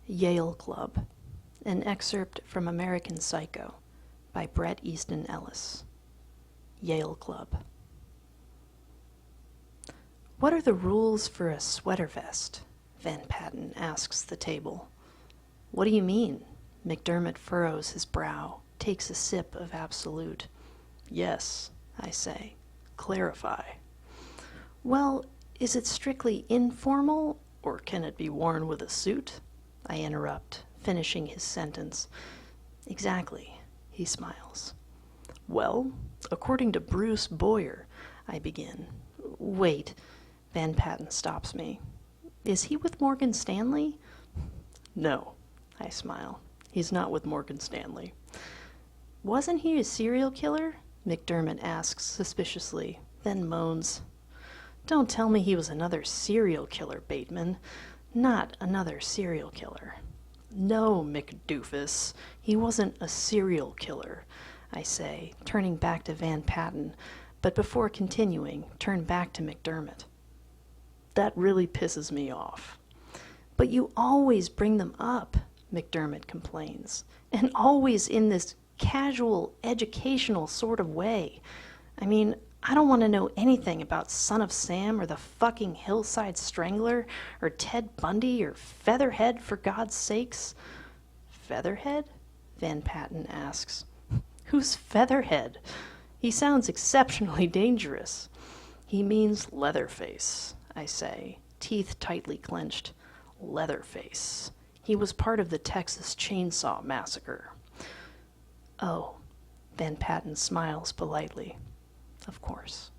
Yale Club, an excerpt from American Psycho by Bret, Easton, Ellis. Yale Club. What are the rules for a sweater vest? Van Patten asks the table. What do you mean? McDermott furrows his brow, takes a sip of Absolute. Yes, I say. Clarify. Well, is it strictly informal, or can it be worn with a suit? I interrupt, finishing his sentence. Exactly, he smiles. Well, according to Bruce Boyer, I begin. Wait, Van Patten stops me. Is he with Morgan Stanley? No, I smile. He's not with Morgan Stanley. Wasn't he a serial killer? McDermott asks suspiciously, then moans. Don't tell me he was another serial killer, Bateman. Not another serial killer. No, McDoofus, he wasn't a serial killer, I say, turning back to Van Patten, but before continuing, turn back to McDermott. That really pisses me off. But you always bring them up, McDermott complains, and always in this casual, educational sort of way. I mean, I don't want to know anything about Son of Sam or the fucking Hillside Strangler or Ted Bundy or Featherhead, for God's sakes. Featherhead? Van Patten asks. Who's Featherhead? He sounds exceptionally dangerous. He means Leatherface, I say, teeth tightly clenched. Leatherface. He was part of the Texas Chainsaw Massacre. Oh, Van Patten smiles politely. Of course.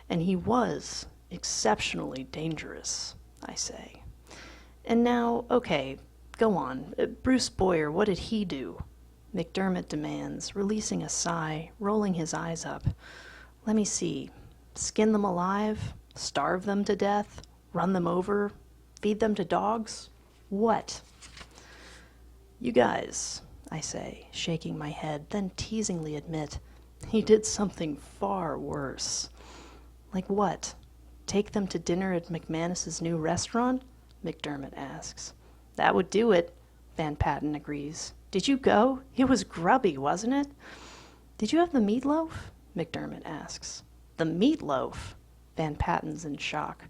And he was exceptionally dangerous, I say. And now, okay, go on. Bruce Boyer, what did he do? McDermott demands, releasing a sigh, rolling his eyes up. Let me see. Skin them alive? Starve them to death? Run them over? Feed them to dogs? What? You guys, I say, shaking my head, then teasingly admit, he did something far worse. Like what? Take them to dinner at McManus's new restaurant? McDermott asks. That would do it, Van Patten agrees. Did you go? It was grubby, wasn't it? Did you have the meatloaf? McDermott asks. The meatloaf? Van Patten's in shock.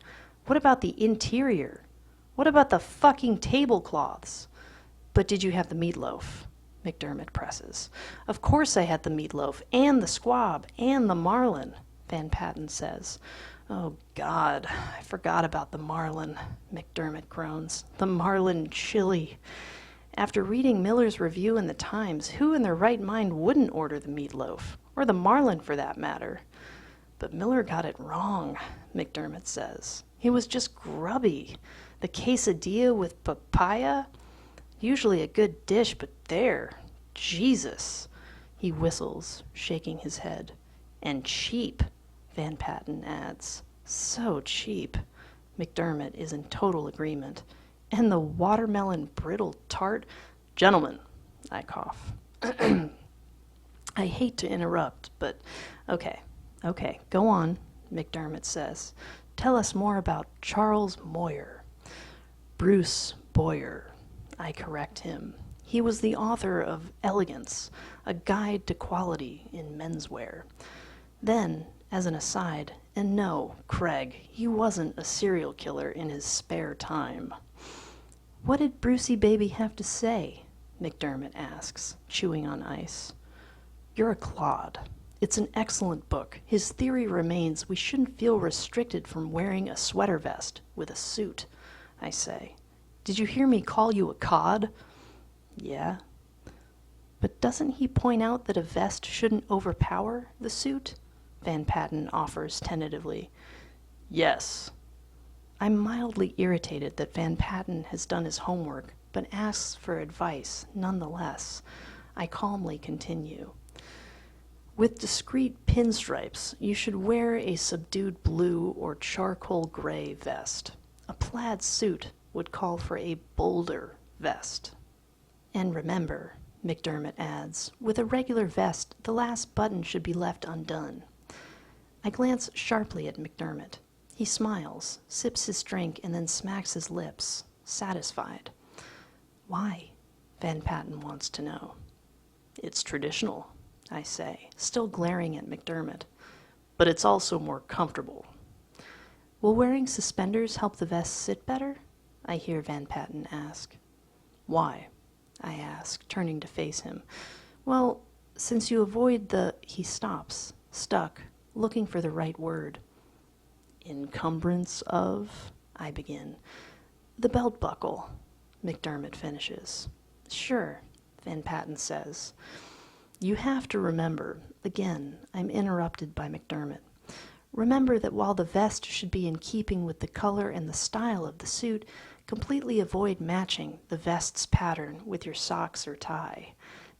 What about the interior? What about the fucking tablecloths? But did you have the meatloaf? McDermott presses. Of course I had the meatloaf, and the squab, and the marlin, Van Patten says. Oh, God, I forgot about the marlin, McDermott groans. The marlin chili. After reading Miller's review in the Times, who in their right mind wouldn't order the meatloaf? Or the marlin, for that matter? But Miller got it wrong, McDermott says. He was just grubby. The quesadilla with papaya? Usually a good dish, but there, Jesus, he whistles, shaking his head. And cheap, Van Patten adds. So cheap. McDermott is in total agreement. And the watermelon brittle tart? Gentlemen, I cough. I hate to interrupt, but okay, go on, McDermott says. Tell us more about Charles Moyer. Bruce Boyer, I correct him. He was the author of Elegance, a guide to quality in menswear. Then, as an aside, and no, Craig, he wasn't a serial killer in his spare time. What did Brucey Baby have to say? McDermott asks, chewing on ice. You're a clod. It's an excellent book. His theory remains we shouldn't feel restricted from wearing a sweater vest with a suit, I say. Did you hear me call you a cod? Yeah. But doesn't he point out that a vest shouldn't overpower the suit? Van Patten offers tentatively. Yes. I'm mildly irritated that Van Patten has done his homework, but asks for advice nonetheless. I calmly continue. With discreet pinstripes, you should wear a subdued blue or charcoal gray vest. A plaid suit would call for a bolder vest. And remember, McDermott adds, with a regular vest, the last button should be left undone. I glance sharply at McDermott. He smiles, sips his drink, and then smacks his lips, satisfied. Why? Van Patten wants to know. It's traditional, I say, still glaring at McDermott. But it's also more comfortable. Will wearing suspenders help the vest sit better? I hear Van Patten ask. Why? I ask, turning to face him. Well, since you avoid the... He stops, stuck, looking for the right word. Encumbrance of... I begin. The belt buckle, McDermott finishes. Sure, Van Patten says. You have to remember, again, I'm interrupted by McDermott. Remember that while the vest should be in keeping with the color and the style of the suit, completely avoid matching the vest's pattern with your socks or tie,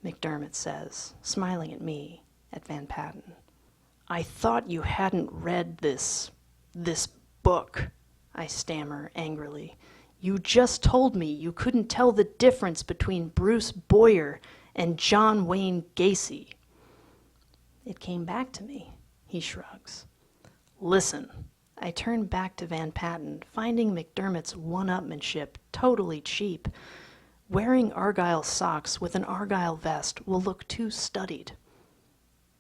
McDermott says, smiling at me, at Van Patten. I thought you hadn't read this book, I stammer angrily. You just told me you couldn't tell the difference between Bruce Boyer and John Wayne Gacy. It came back to me, he shrugs. Listen, I turn back to Van Patten, finding McDermott's one-upmanship totally cheap. Wearing Argyle socks with an Argyle vest will look too studied.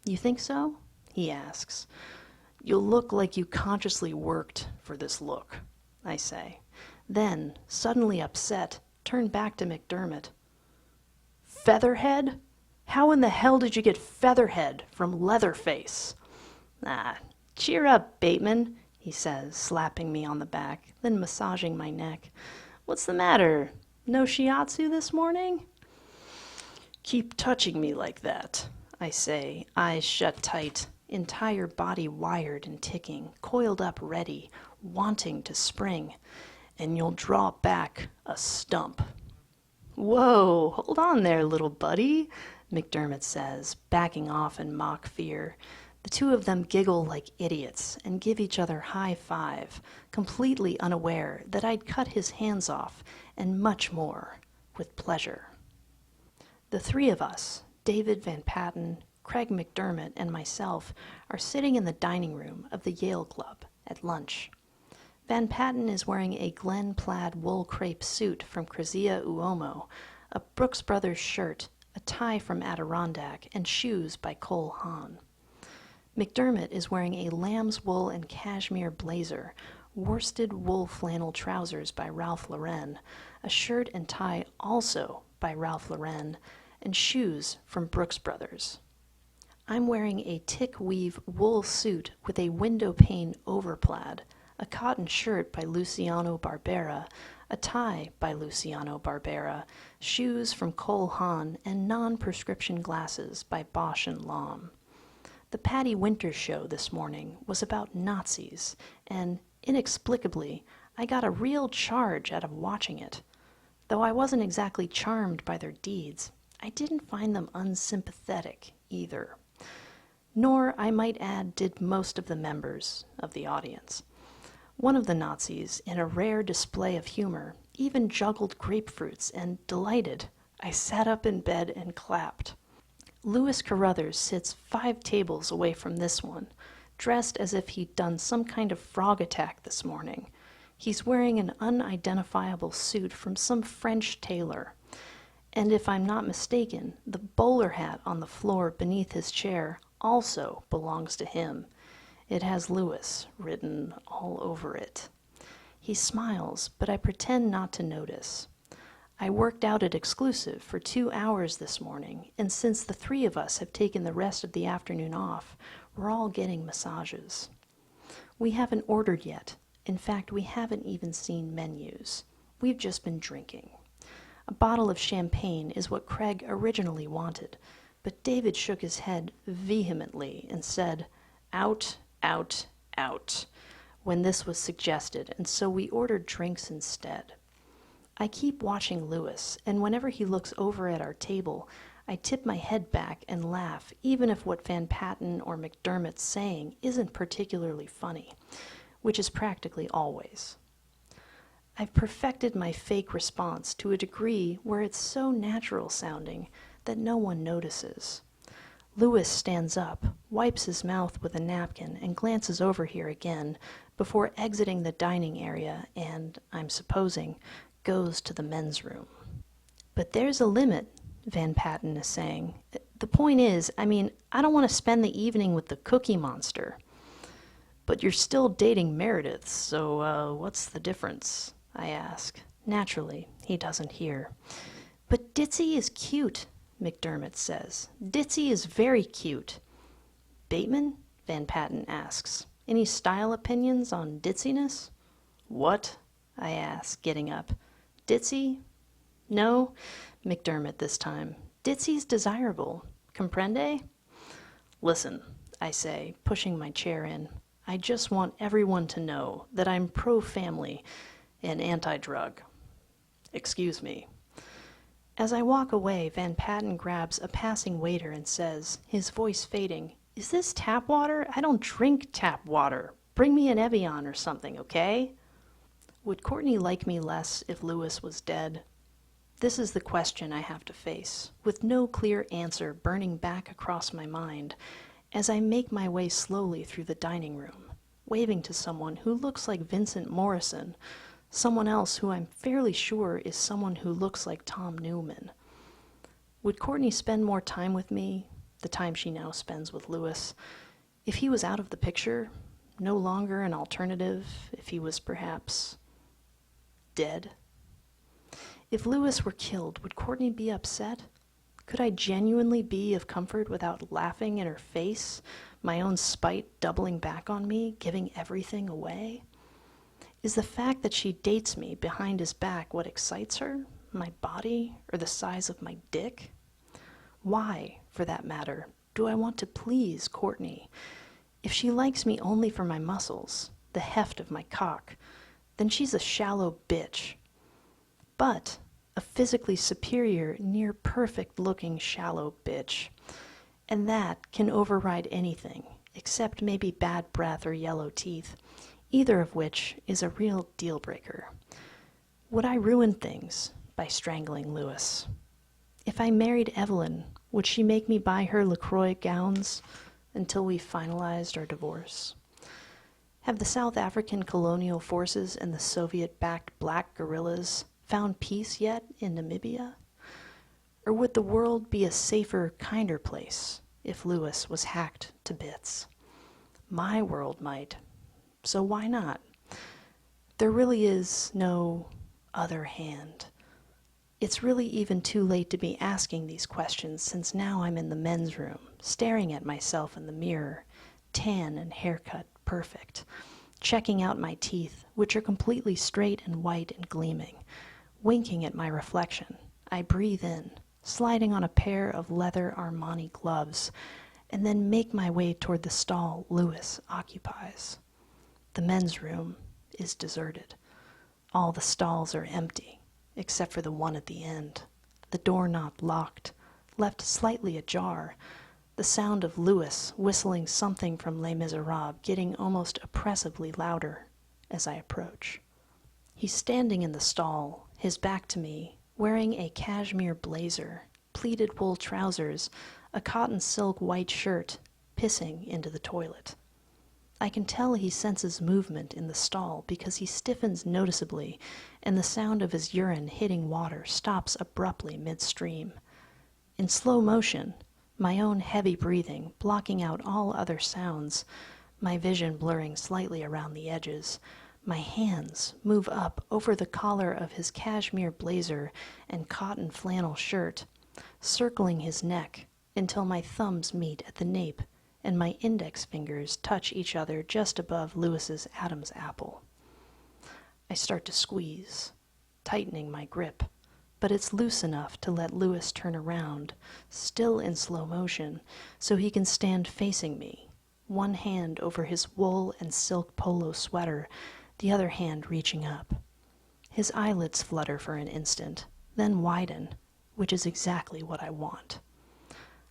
You think so? He asks. You'll look like you consciously worked for this look, I say. Then, suddenly upset, turn back to McDermott. Featherhead? How in the hell did you get Featherhead from Leatherface? Cheer up, Bateman, he says, slapping me on the back, then massaging my neck. What's the matter? No shiatsu this morning? Keep touching me like that, I say, eyes shut tight, entire body wired and ticking, coiled up ready, wanting to spring, and you'll draw back a stump. Whoa, hold on there, little buddy, McDermott says, backing off in mock fear. The two of them giggle like idiots and give each other high five, completely unaware that I'd cut his hands off, and much more, with pleasure. The three of us, David Van Patten, Craig McDermott, and myself, are sitting in the dining room of the Yale Club at lunch. Van Patten is wearing a Glen plaid wool crepe suit from Crisia Uomo, a Brooks Brothers shirt, a tie from Adirondack, and shoes by Cole Haan. McDermott is wearing a lamb's wool and cashmere blazer, worsted wool flannel trousers by Ralph Lauren, a shirt and tie also by Ralph Lauren, and shoes from Brooks Brothers. I'm wearing a tick-weave wool suit with a window pane overplaid, a cotton shirt by Luciano Barbera, a tie by Luciano Barbera, shoes from Cole Haan, and non-prescription glasses by Bosch and Lomb. The Patty Winters show this morning was about Nazis, and, inexplicably, I got a real charge out of watching it. Though I wasn't exactly charmed by their deeds, I didn't find them unsympathetic either. Nor, I might add, did most of the members of the audience. One of the Nazis, in a rare display of humor, even juggled grapefruits, and, delighted, I sat up in bed and clapped. Louis Carruthers sits 5 tables away from this one, dressed as if he'd done some kind of frog attack this morning. He's wearing an unidentifiable suit from some French tailor, and if I'm not mistaken, the bowler hat on the floor beneath his chair also belongs to him. It has Louis written all over it. He smiles, but I pretend not to notice. I worked out at Exclusive for 2 hours this morning, and since the 3 of us have taken the rest of the afternoon off, we're all getting massages. We haven't ordered yet. In fact, we haven't even seen menus. We've just been drinking. A bottle of champagne is what Craig originally wanted, but David shook his head vehemently and said, "Out, out, out," when this was suggested, and so we ordered drinks instead. I keep watching Louis, and whenever he looks over at our table, I tip my head back and laugh, even if what Van Patten or McDermott's saying isn't particularly funny, which is practically always. I've perfected my fake response to a degree where it's so natural sounding that no one notices. Louis stands up, wipes his mouth with a napkin, and glances over here again before exiting the dining area and, I'm supposing, goes to the men's room. But there's a limit, Van Patten is saying. The point is, I don't want to spend the evening with the Cookie Monster. But you're still dating Meredith, so what's the difference? I ask. Naturally, he doesn't hear. But Ditzy is cute, McDermott says. Ditzy is very cute. Bateman? Van Patten asks. Any style opinions on ditziness? What? I ask, getting up. Ditzy? No, McDermott this time. Ditzy's desirable. Comprende? Listen, I say, pushing my chair in. I just want everyone to know that I'm pro-family and anti-drug. Excuse me. As I walk away, Van Patten grabs a passing waiter and says, his voice fading, "Is this tap water? I don't drink tap water. Bring me an Evian or something, okay?" Would Courtney like me less if Lewis was dead? This is the question I have to face, with no clear answer burning back across my mind as I make my way slowly through the dining room, waving to someone who looks like Vincent Morrison, someone else who I'm fairly sure is someone who looks like Tom Newman. Would Courtney spend more time with me, the time she now spends with Lewis, if he was out of the picture, no longer an alternative, if he was perhaps dead? If Lewis were killed, would Courtney be upset? Could I genuinely be of comfort without laughing in her face, my own spite doubling back on me, giving everything away? Is the fact that she dates me behind his back what excites her? My body, or the size of my dick? Why, for that matter, do I want to please Courtney? If she likes me only for my muscles, the heft of my cock, then she's a shallow bitch. But a physically superior, near-perfect-looking shallow bitch. And that can override anything, except maybe bad breath or yellow teeth, either of which is a real deal-breaker. Would I ruin things by strangling Lewis? If I married Evelyn, would she make me buy her LaCroix gowns until we finalized our divorce? Have the South African colonial forces and the Soviet-backed black guerrillas found peace yet in Namibia? Or would the world be a safer, kinder place if Lewis was hacked to bits? My world might, so why not? There really is no other hand. It's really even too late to be asking these questions, since now I'm in the men's room, staring at myself in the mirror, tan and haircut perfect, checking out my teeth, which are completely straight and white and gleaming. Winking at my reflection, I breathe in, sliding on a pair of leather Armani gloves, and then make my way toward the stall Lewis occupies. The men's room is deserted. All the stalls are empty, except for the one at the end, the doorknob locked, left slightly ajar, the sound of Lewis whistling something from Les Miserables getting almost oppressively louder as I approach. He's standing in the stall, his back to me, wearing a cashmere blazer, pleated wool trousers, a cotton silk white shirt, pissing into the toilet. I can tell he senses movement in the stall because he stiffens noticeably, and the sound of his urine hitting water stops abruptly midstream. In slow motion, my own heavy breathing blocking out all other sounds, my vision blurring slightly around the edges, my hands move up over the collar of his cashmere blazer and cotton flannel shirt, circling his neck until my thumbs meet at the nape and my index fingers touch each other just above Lewis's Adam's apple. I start to squeeze, tightening my grip, but it's loose enough to let Lewis turn around, still in slow motion, so he can stand facing me, one hand over his wool and silk polo sweater, the other hand reaching up. His eyelids flutter for an instant, then widen, which is exactly what I want.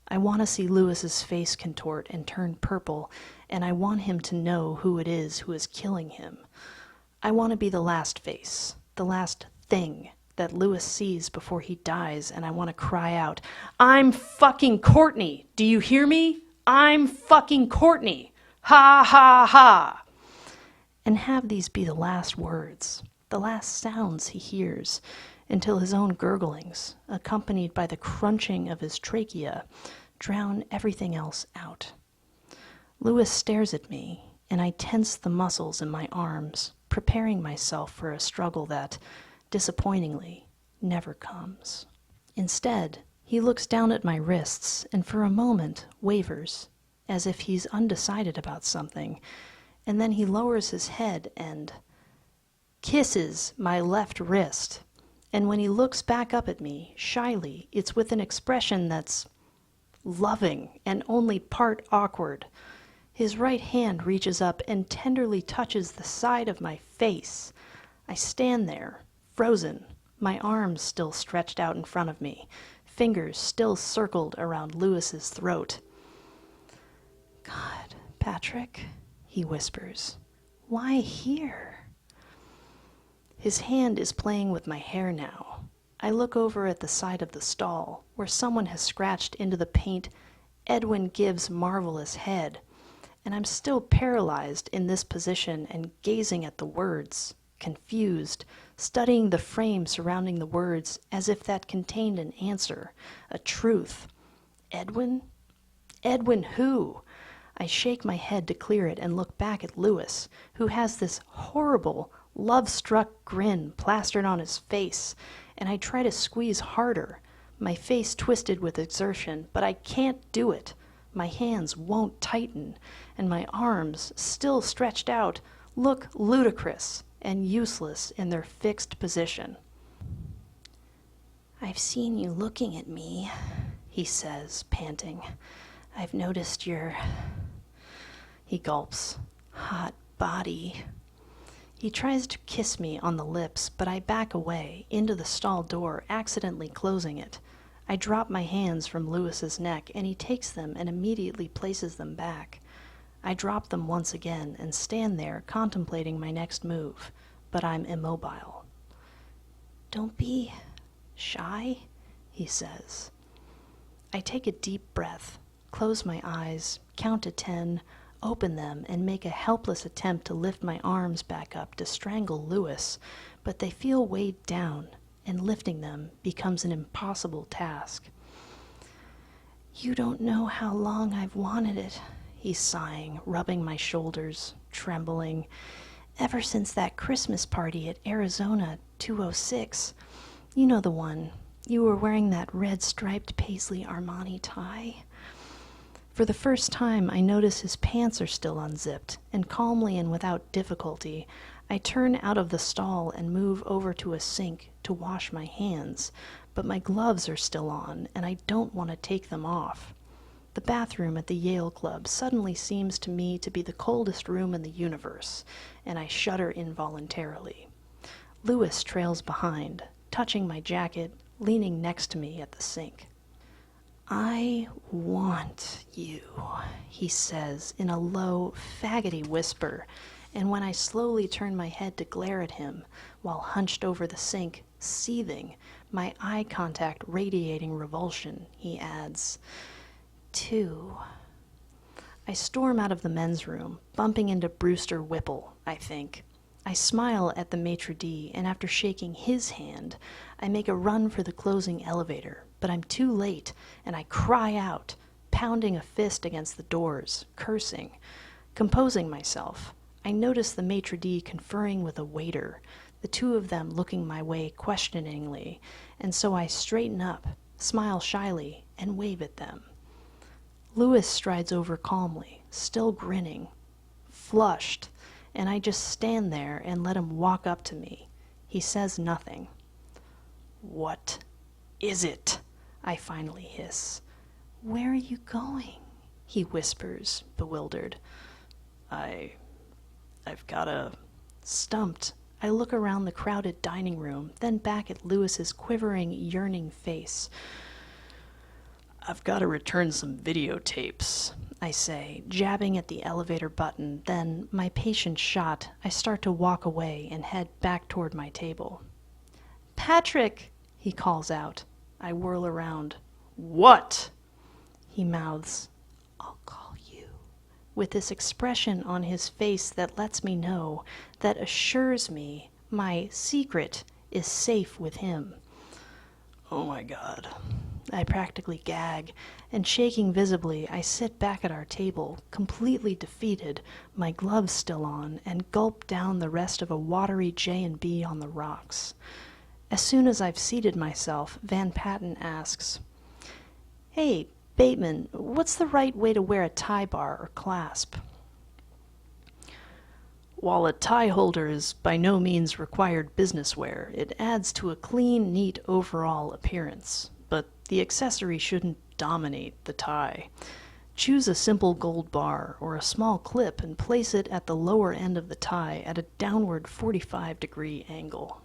I want to see Lewis's face contort and turn purple, and I want him to know who it is who is killing him. I want to be the last face, the last thing that Lewis sees before he dies, and I want to cry out, "I'm fucking Courtney! Do you hear me? I'm fucking Courtney! Ha ha ha!" And have these be the last words, the last sounds he hears, until his own gurglings, accompanied by the crunching of his trachea, drown everything else out. Lewis stares at me, and I tense the muscles in my arms, preparing myself for a struggle that, disappointingly, never comes. Instead, he looks down at my wrists and for a moment wavers, as if he's undecided about something, and then he lowers his head and kisses my left wrist. And when he looks back up at me, shyly, it's with an expression that's loving and only part awkward. His right hand reaches up and tenderly touches the side of my face. I stand there, frozen, my arms still stretched out in front of me, fingers still circled around Lewis's throat. "God, Patrick," he whispers, "why here?" His hand is playing with my hair now. I look over at the side of the stall, where someone has scratched into the paint Edwin Gibbs' marvelous head, and I'm still paralyzed in this position and gazing at the words, confused, studying the frame surrounding the words as if that contained an answer, a truth. Edwin? Edwin who? I shake my head to clear it and look back at Lewis, who has this horrible, love-struck grin plastered on his face, and I try to squeeze harder, my face twisted with exertion, but I can't do it. My hands won't tighten, and my arms, still stretched out, look ludicrous and useless in their fixed position. "I've seen you looking at me," he says, panting. "I've noticed your," he gulps, "hot body." He tries to kiss me on the lips, but I back away, into the stall door, accidentally closing it. I drop my hands from Lewis's neck, and he takes them and immediately places them back. I drop them once again and stand there contemplating my next move, but I'm immobile. "Don't be shy," he says. I take a deep breath, close my eyes, count to 10, open them, and make a helpless attempt to lift my arms back up to strangle Lewis, but they feel weighed down, and lifting them becomes an impossible task. "You don't know how long I've wanted it," he's sighing, rubbing my shoulders, trembling. "Ever since that Christmas party at Arizona 206. You know the one. You were wearing that red striped paisley Armani tie." For the first time, I notice his pants are still unzipped, and calmly and without difficulty, I turn out of the stall and move over to a sink to wash my hands, but my gloves are still on, and I don't want to take them off. The bathroom at the Yale Club suddenly seems to me to be the coldest room in the universe, and I shudder involuntarily. Lewis trails behind, touching my jacket, leaning next to me at the sink. "I want you," he says in a low, faggoty whisper, and when I slowly turn my head to glare at him, while hunched over the sink, seething, my eye contact radiating revulsion, he adds, "Two." I storm out of the men's room, bumping into Brewster Whipple, I think. I smile at the maitre d', and after shaking his hand, I make a run for the closing elevator, but I'm too late, and I cry out, pounding a fist against the doors, cursing. Composing myself, I notice the maitre d' conferring with a waiter, the two of them looking my way questioningly, and so I straighten up, smile shyly, and wave at them. Lewis strides over calmly, still grinning, flushed, and I just stand there and let him walk up to me. He says nothing. "What is it?" I finally hiss. "Where are you going?" he whispers, bewildered. I've got a..." Stumped, I look around the crowded dining room, then back at Lewis's quivering, yearning face. "I've got to return some videotapes," I say, jabbing at the elevator button. Then, my patience shot, I start to walk away and head back toward my table. "Patrick!" he calls out. I whirl around. "What?" he mouths. "I'll call you," with this expression on his face that lets me know, that assures me my secret is safe with him. Oh my God. I practically gag, and shaking visibly, I sit back at our table, completely defeated, my gloves still on, and gulp down the rest of a watery J&B on the rocks. As soon as I've seated myself, Van Patten asks, "Hey, Bateman, what's the right way to wear a tie bar or clasp?" While a tie holder is by no means required business wear, it adds to a clean, neat overall appearance. But the accessory shouldn't dominate the tie. Choose a simple gold bar or a small clip and place it at the lower end of the tie at a downward 45-degree angle.